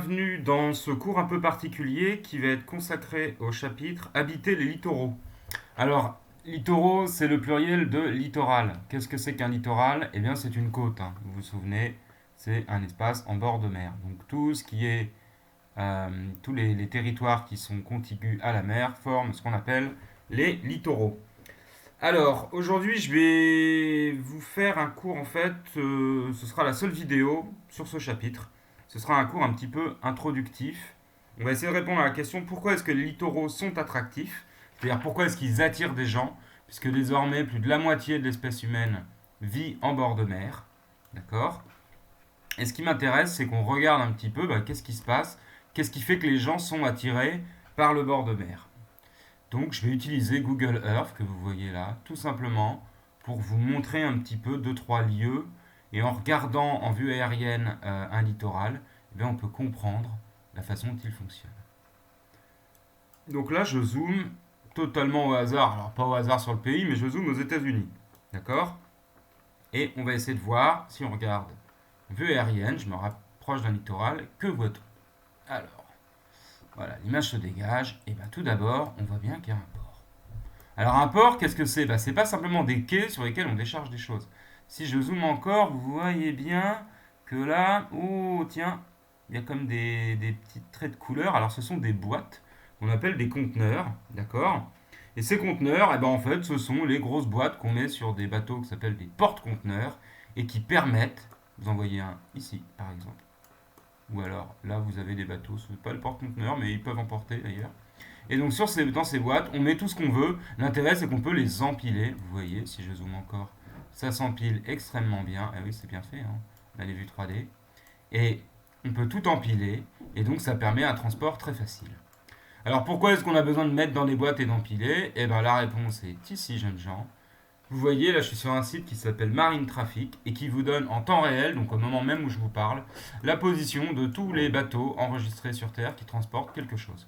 bienvenue dans ce cours un peu particulier qui va être consacré au chapitre Habiter les littoraux. Alors, littoraux, c'est le pluriel de littoral. Qu'est-ce que c'est qu'un littoral? Eh bien, c'est une côte, hein. Vous vous souvenez, c'est un espace en bord de mer. Donc, tout ce qui est, tous les territoires qui sont contigus à la mer forment ce qu'on appelle les littoraux. Alors, aujourd'hui, je vais vous faire un cours, en fait, ce sera la seule vidéo sur ce chapitre. Ce sera un cours un petit peu introductif. On va essayer de répondre à la question pourquoi est-ce que les littoraux sont attractifs, c'est-à-dire pourquoi est-ce qu'ils attirent des gens, puisque désormais plus de la moitié de l'espèce humaine vit en bord de mer. D'accord? Et ce qui m'intéresse, c'est qu'on regarde un petit peu qu'est-ce qui se passe, qu'est-ce qui fait que les gens sont attirés par le bord de mer. Donc je vais utiliser Google Earth que vous voyez là, tout simplement pour vous montrer un petit peu deux trois lieux et en regardant en vue aérienne un littoral, eh bien, on peut comprendre la façon dont il fonctionne. Donc là je zoome totalement au hasard, alors pas au hasard sur le pays, mais je zoome aux États-Unis. D'accord? Et on va essayer de voir si on regarde en vue aérienne, je me rapproche d'un littoral, que voit-on? Alors, voilà, l'image se dégage, et bien tout d'abord, on voit bien qu'il y a un port. Alors un port, qu'est-ce que c'est? C'est pas simplement des quais sur lesquels on décharge des choses. Si je zoome encore, vous voyez bien que là, oh tiens, il y a comme des petits traits de couleur. Alors ce sont des boîtes qu'on appelle des conteneurs, d'accord? Et ces conteneurs, en fait, ce sont les grosses boîtes qu'on met sur des bateaux qui s'appellent des porte-conteneurs et qui permettent, vous en voyez un ici par exemple, ou alors là vous avez des bateaux, ce n'est pas le porte-conteneurs, mais ils peuvent en porter d'ailleurs. Et donc dans ces boîtes, on met tout ce qu'on veut. L'intérêt, c'est qu'on peut les empiler. Vous voyez, si je zoome encore, ça s'empile extrêmement bien. Ah oui, c'est bien fait, hein. On a les vues 3D. Et on peut tout empiler. Et donc, ça permet un transport très facile. Alors, pourquoi est-ce qu'on a besoin de mettre dans des boîtes et d'empiler? Eh bien, la réponse est ici, jeunes gens. Vous voyez, là, je suis sur un site qui s'appelle Marine Traffic et qui vous donne en temps réel, donc au moment même où je vous parle, la position de tous les bateaux enregistrés sur Terre qui transportent quelque chose,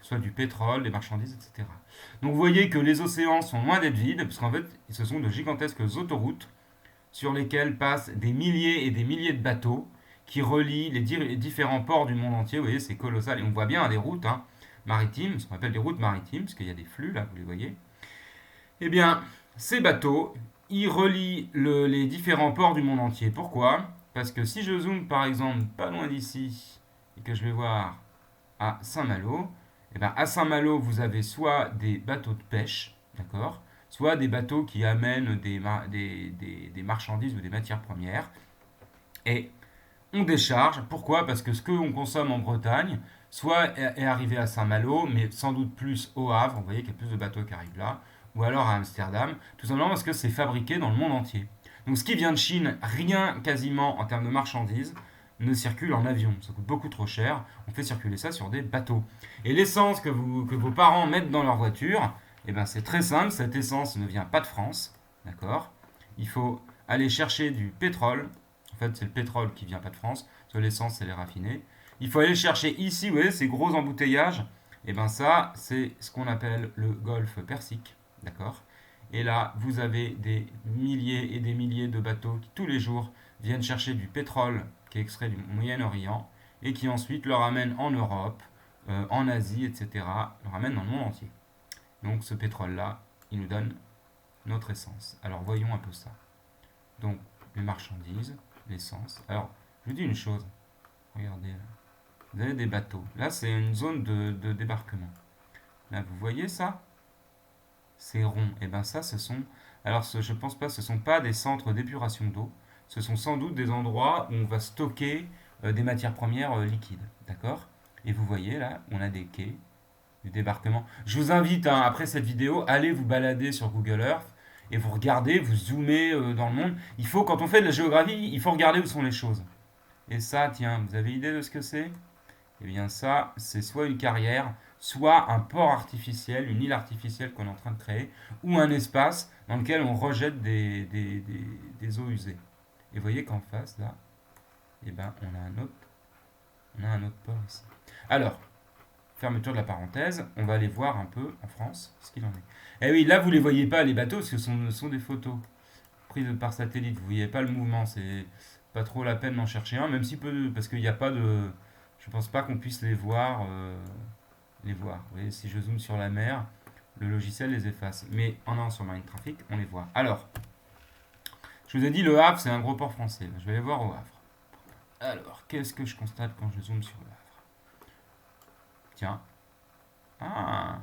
soit du pétrole, des marchandises, etc. Donc vous voyez que les océans sont loin d'être vides, parce qu'en fait, ce sont de gigantesques autoroutes sur lesquelles passent des milliers et des milliers de bateaux qui relient les différents ports du monde entier. Vous voyez, c'est colossal. Et on voit bien des routes maritimes, ce qu'on appelle des routes maritimes, parce qu'il y a des flux, là, vous les voyez. Eh bien, ces bateaux, ils relient les différents ports du monde entier. Pourquoi? Parce que si je zoome, par exemple, pas loin d'ici, et que je vais voir à Saint-Malo, à Saint-Malo, vous avez soit des bateaux de pêche, d'accord, soit des bateaux qui amènent des marchandises ou des matières premières. Et on décharge. Pourquoi? Parce que ce qu'on consomme en Bretagne, soit est arrivé à Saint-Malo, mais sans doute plus au Havre, vous voyez qu'il y a plus de bateaux qui arrivent là, ou alors à Amsterdam, tout simplement parce que c'est fabriqué dans le monde entier. Donc ce qui vient de Chine, rien quasiment en termes de marchandises, ne circule en avion. Ça coûte beaucoup trop cher. On fait circuler ça sur des bateaux. Et l'essence que vos parents mettent dans leur voiture, c'est très simple. Cette essence ne vient pas de France. D'accord? Il faut aller chercher du pétrole. En fait, c'est le pétrole qui vient pas de France. Parce que l'essence, c'est les raffinés. Il faut aller chercher ici, vous voyez, ces gros embouteillages. Ça, c'est ce qu'on appelle le golfe Persique. D'accord? Et là, vous avez des milliers et des milliers de bateaux qui, tous les jours, viennent chercher du pétrole qui est extrait du Moyen-Orient et qui ensuite le ramène en Europe, en Asie, etc. Le ramène dans le monde entier. Donc ce pétrole-là, il nous donne notre essence. Alors voyons un peu ça. Donc les marchandises, l'essence. Alors je vous dis une chose. Regardez là. Vous avez des bateaux. Là c'est une zone de débarquement. Là vous voyez ça? C'est rond. Et ça ce sont... Alors je pense pas, ce sont pas des centres d'épuration d'eau. Ce sont sans doute des endroits où on va stocker des matières premières liquides. D'accord? Et vous voyez là, on a des quais, du débarquement. Je vous invite, après cette vidéo, à aller vous balader sur Google Earth et vous regardez, vous zoomez dans le monde. Il faut, quand on fait de la géographie, il faut regarder où sont les choses. Et ça, tiens, vous avez idée de ce que c'est? Eh bien ça, c'est soit une carrière, soit un port artificiel, une île artificielle qu'on est en train de créer, ou un espace dans lequel on rejette des eaux usées. Et vous voyez qu'en face, là, on a un autre port ici. Alors, fermeture de la parenthèse, on va aller voir un peu en France ce qu'il en est. Eh oui, là, vous ne les voyez pas, les bateaux, parce que ce sont des photos prises par satellite. Vous ne voyez pas le mouvement, c'est pas trop la peine d'en chercher un, même si peu, parce qu'il n'y a pas de... Je pense pas qu'on puisse les voir. Vous voyez, si je zoome sur la mer, le logiciel les efface. Mais en allant sur Marine Traffic, on les voit. Alors, je vous ai dit, le Havre, c'est un gros port français. Je vais aller voir au Havre. Alors, qu'est-ce que je constate quand je zoome sur le Havre? Tiens. Ah.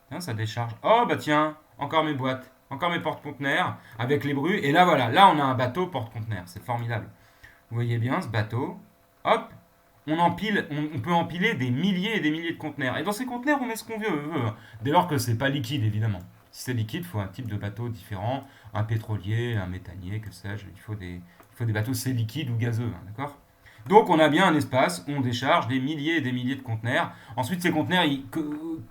Tiens, ça décharge. Oh, bah tiens, encore mes boîtes. Encore mes porte-conteneurs avec les bruits. Et là, voilà. Là, on a un bateau porte-conteneurs. C'est formidable. Vous voyez bien ce bateau. Hop. On peut empiler des milliers et des milliers de conteneurs. Et dans ces conteneurs, on met ce qu'on veut. Dès lors que c'est pas liquide, évidemment. Si c'est liquide, il faut un type de bateau différent. Un pétrolier, un méthanier, que sais-je. Il faut des bateaux, c'est liquide ou gazeux. Hein, d'accord. Donc on a bien un espace où on décharge des milliers et des milliers de conteneurs. Ensuite, ces conteneurs,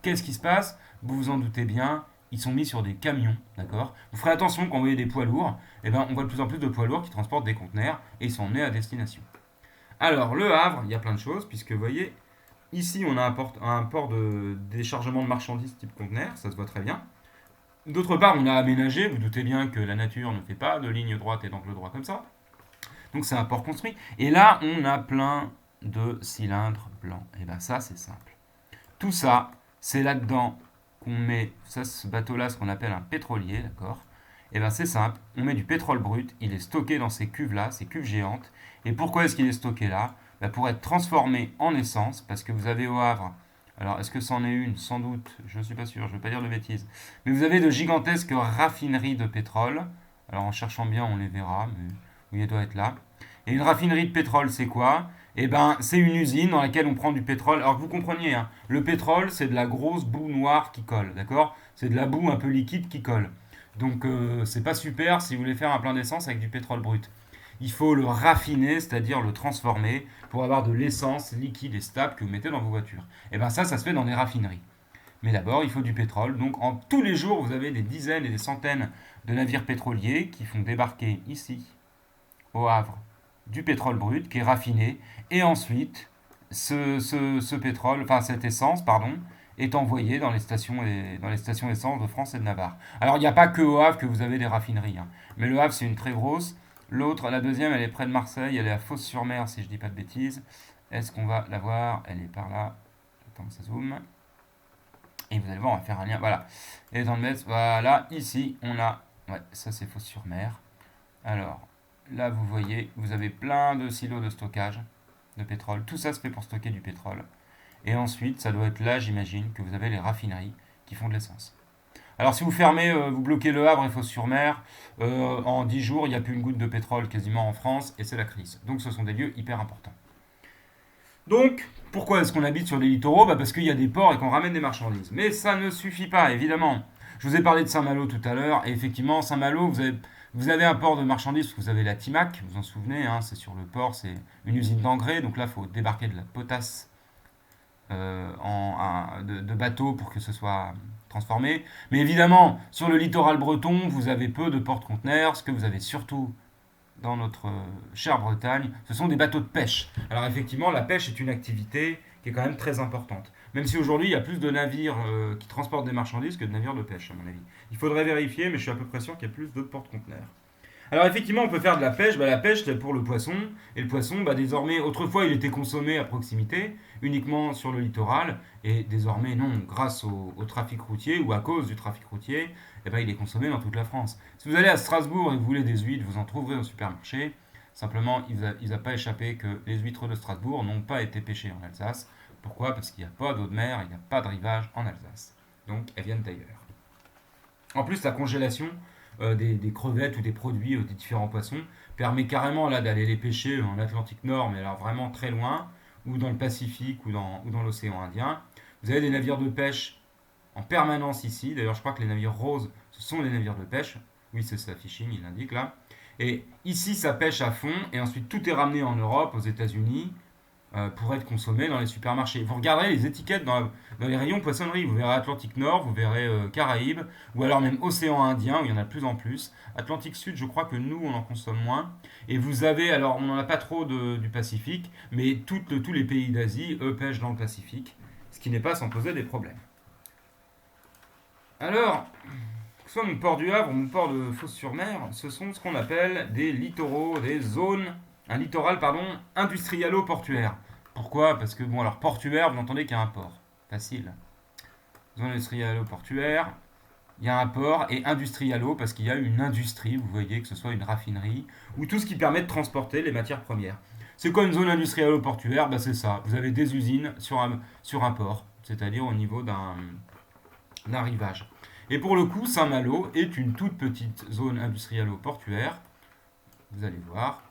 qu'est-ce qui se passe? Vous vous en doutez bien, ils sont mis sur des camions, d'accord. Vous ferez attention quand vous voyez des poids lourds. Eh ben, on voit de plus en plus de poids lourds qui transportent des conteneurs et ils sont emmenés à destination. Alors, le Havre, il y a plein de choses, puisque vous voyez, ici on a un port de déchargement de marchandises type conteneur, ça se voit très bien. D'autre part, on a aménagé, vous doutez bien que la nature ne fait pas de ligne droite et d'angle droit comme ça. Donc c'est un port construit. Et là, on a plein de cylindres blancs. Et bien ça, c'est simple. Tout ça, c'est là-dedans qu'on met, ça, ce bateau-là, ce qu'on appelle un pétrolier, d'accord. Et bien c'est simple, on met du pétrole brut, il est stocké dans ces cuves-là, ces cuves géantes. Et pourquoi est-ce qu'il est stocké là? Ben, pour être transformé en essence, parce que vous avez au Havre, alors est-ce que c'en est une? Sans doute, je ne suis pas sûr, je ne vais pas dire de bêtises. Mais vous avez de gigantesques raffineries de pétrole. Alors en cherchant bien, on les verra, mais oui, elle doit être là. Et une raffinerie de pétrole, c'est quoi? Eh ben, c'est une usine dans laquelle on prend du pétrole. Alors que vous compreniez, hein, le pétrole, c'est de la grosse boue noire qui colle, d'accord? C'est de la boue un peu liquide qui colle. Donc, c'est pas super si vous voulez faire un plein d'essence avec du pétrole brut. Il faut le raffiner, c'est-à-dire le transformer pour avoir de l'essence liquide et stable que vous mettez dans vos voitures. Et bien ça se fait dans des raffineries. Mais d'abord, il faut du pétrole. Donc, tous les jours, vous avez des dizaines et des centaines de navires pétroliers qui font débarquer ici, au Havre, du pétrole brut qui est raffiné. Et ensuite, ce pétrole, enfin cette essence, pardon, est envoyée dans les stations essence de France et de Navarre. Alors, il n'y a pas que au Havre que vous avez des raffineries. Hein. Mais le Havre, c'est une très grosse. L'autre, la deuxième, elle est près de Marseille. Elle est à Fos-sur-Mer, si je ne dis pas de bêtises. Est-ce qu'on va la voir? Elle est par là. Attends que ça zoome. Et vous allez voir, on va faire un lien. Voilà. Et dans le Metz, voilà. Ici, on a. Ouais, ça, c'est Fos-sur-Mer. Alors, là, vous voyez, vous avez plein de silos de stockage de pétrole. Tout ça se fait pour stocker du pétrole. Et ensuite, ça doit être là, j'imagine, que vous avez les raffineries qui font de l'essence. Alors, si vous fermez, vous bloquez le Havre et Fos-sur-Mer, en 10 jours, il n'y a plus une goutte de pétrole quasiment en France et c'est la crise. Donc, ce sont des lieux hyper importants. Donc, pourquoi est-ce qu'on habite sur les littoraux? Parce qu'il y a des ports et qu'on ramène des marchandises. Mais ça ne suffit pas, évidemment. Je vous ai parlé de Saint-Malo tout à l'heure, et effectivement, Saint-Malo, vous avez un port de marchandises, parce que vous avez la Timac, vous vous en souvenez, hein, c'est sur le port, c'est une usine d'engrais, donc là, il faut débarquer de la potasse de bateaux pour que ce soit transformé. Mais évidemment, sur le littoral breton, vous avez peu de porte-conteneurs, ce que vous avez surtout dans notre chère Bretagne, ce sont des bateaux de pêche. Alors effectivement, la pêche est une activité qui est quand même très importante. Même si aujourd'hui, il y a plus de navires qui transportent des marchandises que de navires de pêche, à mon avis. Il faudrait vérifier, mais je suis à peu près sûr qu'il y a plus de porte-conteneurs. Alors effectivement, on peut faire de la pêche. La pêche, c'est pour le poisson. Et le poisson, désormais, autrefois, il était consommé à proximité, uniquement sur le littoral. Et désormais, non, grâce au trafic routier ou à cause du trafic routier, il est consommé dans toute la France. Si vous allez à Strasbourg et que vous voulez des huîtres, vous en trouverez au supermarché. Simplement, il n'a pas échappé que les huîtres de Strasbourg n'ont pas été pêchées en Alsace. Pourquoi? Parce qu'il n'y a pas d'eau de mer, il n'y a pas de rivage en Alsace. Donc, elles viennent d'ailleurs. En plus, la congélation des crevettes ou des produits des différents poissons permet carrément là d'aller les pêcher en Atlantique Nord, mais alors vraiment très loin, ou dans le Pacifique ou dans l'océan Indien. Vous avez des navires de pêche en permanence ici. D'ailleurs, je crois que les navires roses, ce sont les navires de pêche. Oui, c'est ça, fishing, il l'indique là. Et ici, ça pêche à fond, et ensuite tout est ramené en Europe, aux États-Unis, pour être consommé dans les supermarchés. Vous regarderez les étiquettes dans les rayons poissonnerie, vous verrez Atlantique Nord, vous verrez Caraïbes, ou alors même Océan Indien, où il y en a de plus en plus. Atlantique Sud, je crois que nous, on en consomme moins. Et vous avez, alors on n'en a pas trop du Pacifique, mais tous les pays d'Asie, eux, pêchent dans le Pacifique, ce qui n'est pas sans poser des problèmes. Alors, que ce soit mon port du Havre ou mon port de Fos-sur-Mer, ce sont ce qu'on appelle des littoraux, des zones, un littoral, pardon, industrialo-portuaire. Pourquoi? Parce que, bon, alors, portuaire, vous entendez qu'il y a un port. Facile. Zone industrialo-portuaire, il y a un port, et industrialo, parce qu'il y a une industrie, vous voyez, que ce soit une raffinerie, ou tout ce qui permet de transporter les matières premières. C'est quoi une zone industrialo-portuaire? Bah, c'est ça. Vous avez des usines sur un port, c'est-à-dire au niveau d'un rivage. Et pour le coup, Saint-Malo est une toute petite zone industrialo-portuaire. Vous allez voir.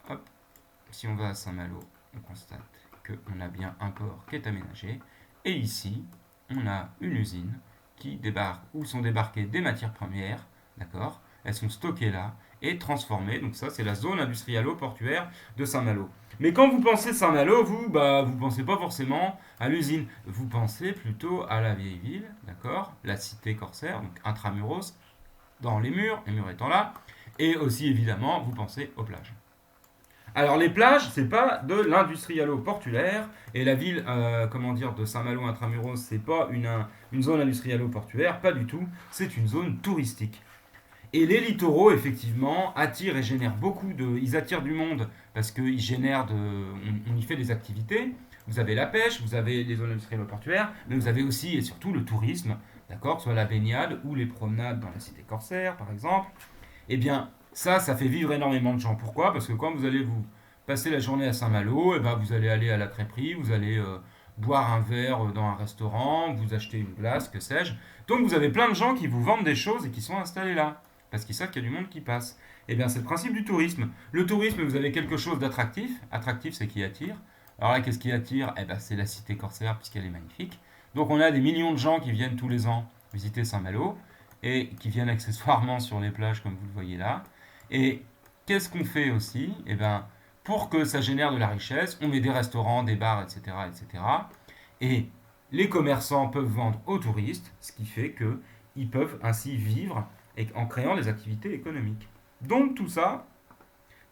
Hop. Si on va à Saint-Malo, on constate qu'on a bien un port qui est aménagé. Et ici, on a une usine qui débarque, où sont débarquées des matières premières, d'accord? Elles sont stockées là et transformées. Donc ça, c'est la zone industrialo-portuaire de Saint-Malo. Mais quand vous pensez Saint-Malo, vous pensez pas forcément à l'usine. Vous pensez plutôt à la vieille ville, d'accord? La cité corsaire, donc intramuros, dans les murs étant là. Et aussi, évidemment, vous pensez aux plages. Alors les plages, c'est pas de l'industrialo-portuaire et la ville, comment dire, de Saint-Malo intramuros, c'est pas une zone industrialo-portuaire, pas du tout. C'est une zone touristique. Et les littoraux, effectivement, attirent et génèrent ils attirent du monde parce qu'ils génèrent on y fait des activités. Vous avez la pêche, vous avez les zones industrielles-portuaires, mais vous avez aussi et surtout le tourisme, d'accord, soit la baignade ou les promenades dans la cité corsaire, par exemple. Eh bien, ça fait vivre énormément de gens. Pourquoi? Parce que quand vous allez vous passer la journée à Saint-Malo, eh ben, vous allez aller à la crêperie, vous allez boire un verre dans un restaurant, vous acheter une glace, que sais-je. Donc vous avez plein de gens qui vous vendent des choses et qui sont installés là, parce qu'ils savent qu'il y a du monde qui passe. Eh bien, c'est le principe du tourisme. Le tourisme, vous avez quelque chose d'attractif. Attractif, c'est qui attire. Alors là, qu'est-ce qui attire? Eh ben, c'est la cité corsaire, puisqu'elle est magnifique. Donc on a des millions de gens qui viennent tous les ans visiter Saint-Malo et qui viennent accessoirement sur les plages, comme vous le voyez là. Et qu'est-ce qu'on fait aussi? Eh ben, pour que ça génère de la richesse, on met des restaurants, des bars, etc., etc. Et les commerçants peuvent vendre aux touristes, ce qui fait qu'ils peuvent ainsi vivre en créant des activités économiques. Donc tout ça,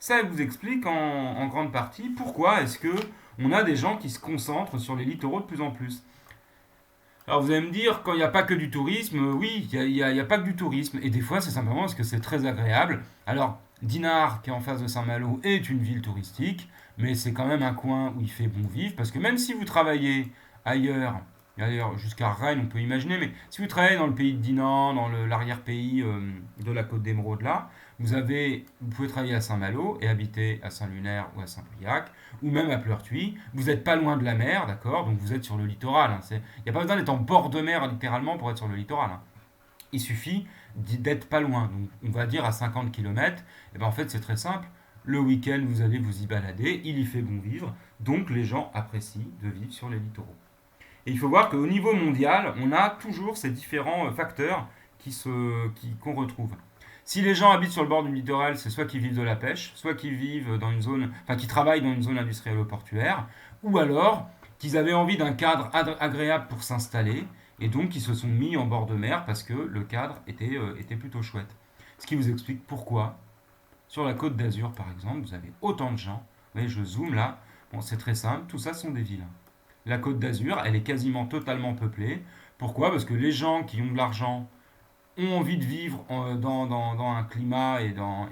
ça vous explique en grande partie pourquoi est-ce que on a des gens qui se concentrent sur les littoraux de plus en plus. Alors vous allez me dire, quand il n'y a pas que du tourisme, oui, il y a pas que du tourisme. Et des fois, c'est simplement parce que c'est très agréable. Alors, Dinard, qui est en face de Saint-Malo, est une ville touristique, mais c'est quand même un coin où il fait bon vivre, parce que même si vous travaillez ailleurs, d'ailleurs jusqu'à Rennes, on peut imaginer, mais si vous travaillez dans le pays de Dinan, dans l'arrière-pays de la Côte d'Émeraude là, vous pouvez travailler à Saint-Malo et habiter à Saint-Lunaire ou à Saint-Briac, ou même à Pleurtuis. Vous n'êtes pas loin de la mer, d'accord? Donc vous êtes sur le littoral. Hein. Il n'y a pas besoin d'être en bord de mer littéralement pour être sur le littoral. Hein. Il suffit d'être pas loin. Donc on va dire à 50 km. Et ben en fait c'est très simple. Le week-end vous allez vous y balader, il y fait bon vivre. Donc les gens apprécient de vivre sur les littoraux. Et il faut voir qu'au niveau mondial, on a toujours ces différents facteurs qu'on retrouve. Si les gens habitent sur le bord du littoral, c'est soit qu'ils vivent de la pêche, soit qu'ils vivent dans une zone, enfin qu'ils travaillent dans une zone industrielle ou portuaire, ou alors qu'ils avaient envie d'un cadre agréable pour s'installer, et donc qu'ils se sont mis en bord de mer parce que le cadre était plutôt chouette. Ce qui vous explique pourquoi, sur la côte d'Azur par exemple, vous avez autant de gens. Vous voyez, je zoome là. Bon, c'est très simple, tout ça sont des villes. La côte d'Azur, elle est quasiment totalement peuplée. Pourquoi? Parce que les gens qui ont de l'argent ont envie de vivre dans un climat et dans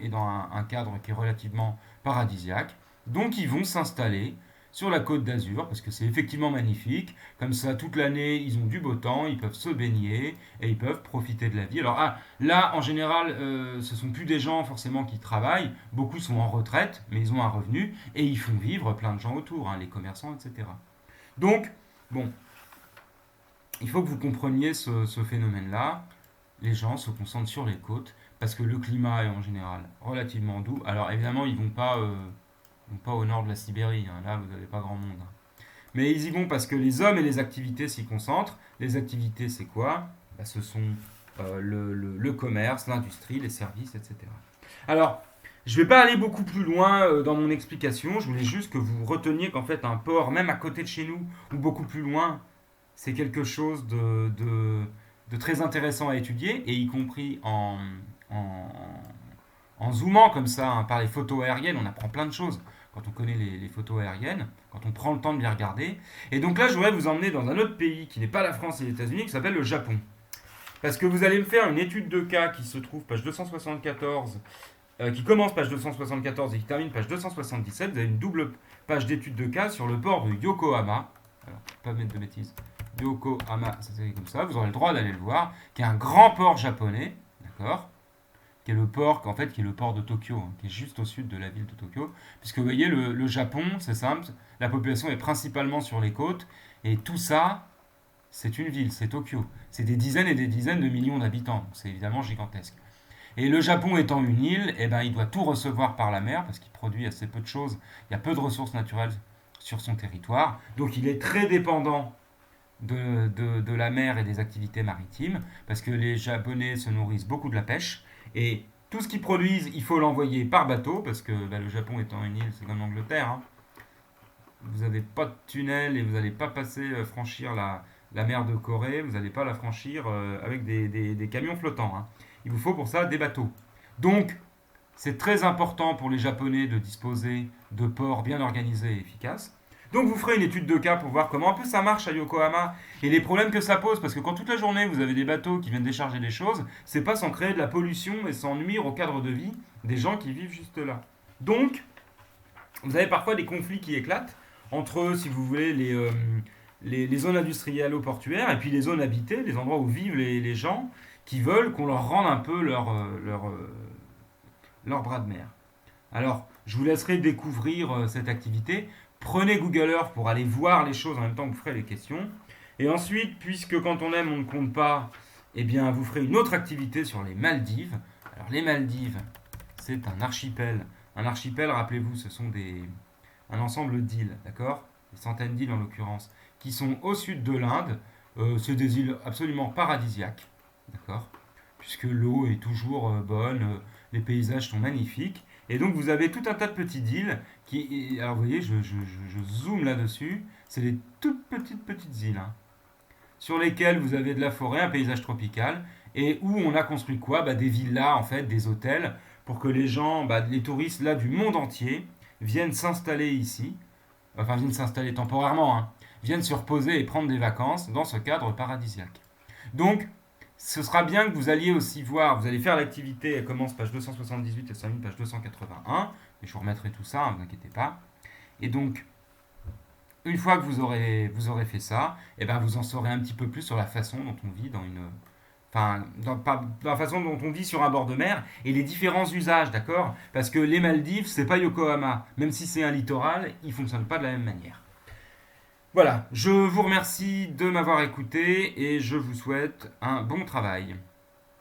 un cadre qui est relativement paradisiaque. Donc ils vont s'installer sur la côte d'Azur parce que c'est effectivement magnifique. Comme ça, toute l'année, ils ont du beau temps, ils peuvent se baigner et ils peuvent profiter de la vie. Alors là, en général, ce sont plus des gens forcément qui travaillent. Beaucoup sont en retraite, mais ils ont un revenu et ils font vivre plein de gens autour, hein, les commerçants, etc. Donc, bon, il faut que vous compreniez ce phénomène-là. Les gens se concentrent sur les côtes parce que le climat est en général relativement doux. Alors évidemment, ils vont pas au nord de la Sibérie, hein. Là vous n'avez pas grand monde. Hein. Mais ils y vont parce que les hommes et les activités s'y concentrent. Les activités, c'est quoi? Bah, ce sont le commerce, l'industrie, les services, etc. Alors, je ne vais pas aller beaucoup plus loin dans mon explication. Je voulais juste que vous reteniez qu'en fait, un port, même à côté de chez nous, ou beaucoup plus loin, c'est quelque chose de très intéressant à étudier, et y compris en, en zoomant comme ça hein, par les photos aériennes, on apprend plein de choses quand on connaît les photos aériennes, quand on prend le temps de les regarder. Et donc là, je voudrais vous emmener dans un autre pays qui n'est pas la France et les États-Unis, qui s'appelle le Japon. Parce que vous allez me faire une étude de cas qui se trouve page 274 qui commence page 274 et qui termine page 277. Vous avez une double page d'études de cas sur le port de Yokohama. Alors, pas mettre de bêtises. Yokohama, ça s'écrit comme ça. Vous aurez le droit d'aller le voir. Qui est un grand port japonais, d'accord, qui est le port, en fait, qui est le port de Tokyo, hein, qui est juste au sud de la ville de Tokyo. Puisque vous voyez, le Japon, c'est simple, la population est principalement sur les côtes, et tout ça, c'est une ville, c'est Tokyo. C'est des dizaines et des dizaines de millions d'habitants, c'est évidemment gigantesque. Et le Japon étant une île, eh ben, il doit tout recevoir par la mer, parce qu'il produit assez peu de choses, il y a peu de ressources naturelles sur son territoire, donc il est très dépendant de la mer et des activités maritimes, parce que les Japonais se nourrissent beaucoup de la pêche, et tout ce qu'ils produisent, il faut l'envoyer par bateau, parce que bah, le Japon étant une île, c'est comme l'Angleterre, hein. Vous n'avez pas de tunnel et vous n'allez pas passer, franchir la mer de Corée, vous n'allez pas la franchir avec des camions flottants, hein. Il vous faut pour ça des bateaux. Donc, c'est très important pour les Japonais de disposer de ports bien organisés et efficaces. Donc vous ferez une étude de cas pour voir comment un peu ça marche à Yokohama et les problèmes que ça pose. Parce que quand toute la journée vous avez des bateaux qui viennent décharger des choses, c'est pas sans créer de la pollution et sans nuire au cadre de vie des gens qui vivent juste là. Donc, vous avez parfois des conflits qui éclatent entre, si vous voulez, les zones industrielles ou portuaires et puis les zones habitées, les endroits où vivent les gens qui veulent qu'on leur rende un peu leur bras de mer. Alors, je vous laisserai découvrir cette activité. Prenez Google Earth pour aller voir les choses en même temps que vous ferez les questions. Et ensuite, puisque quand on aime, on ne compte pas, eh bien, vous ferez une autre activité sur les Maldives. Alors, les Maldives, c'est un archipel. Un archipel, rappelez-vous, ce sont un ensemble d'îles, d'accord, des centaines d'îles en l'occurrence, qui sont au sud de l'Inde. C'est des îles absolument paradisiaques, d'accord, puisque l'eau est toujours bonne, les paysages sont magnifiques. Et donc vous avez tout un tas de petites îles qui, alors vous voyez, je zoome là-dessus, c'est des toutes petites îles, hein, sur lesquelles vous avez de la forêt, un paysage tropical, et où on a construit quoi, bah, des villas en fait, des hôtels, pour que les gens, bah, les touristes là du monde entier viennent s'installer ici, enfin viennent s'installer temporairement, hein, viennent se reposer et prendre des vacances dans ce cadre paradisiaque. Donc ce sera bien que vous alliez aussi voir, vous allez faire l'activité, elle commence page 278 et se termine page 281, et je vous remettrai tout ça, ne vous inquiétez pas. Et donc, une fois que vous aurez fait ça, et ben vous en saurez un petit peu plus sur la façon dont on vit dans une... Enfin, dans la façon dont on vit sur un bord de mer et les différents usages, d'accord. Parce que les Maldives, c'est pas Yokohama. Même si c'est un littoral, il ne fonctionne pas de la même manière. Voilà, je vous remercie de m'avoir écouté et je vous souhaite un bon travail.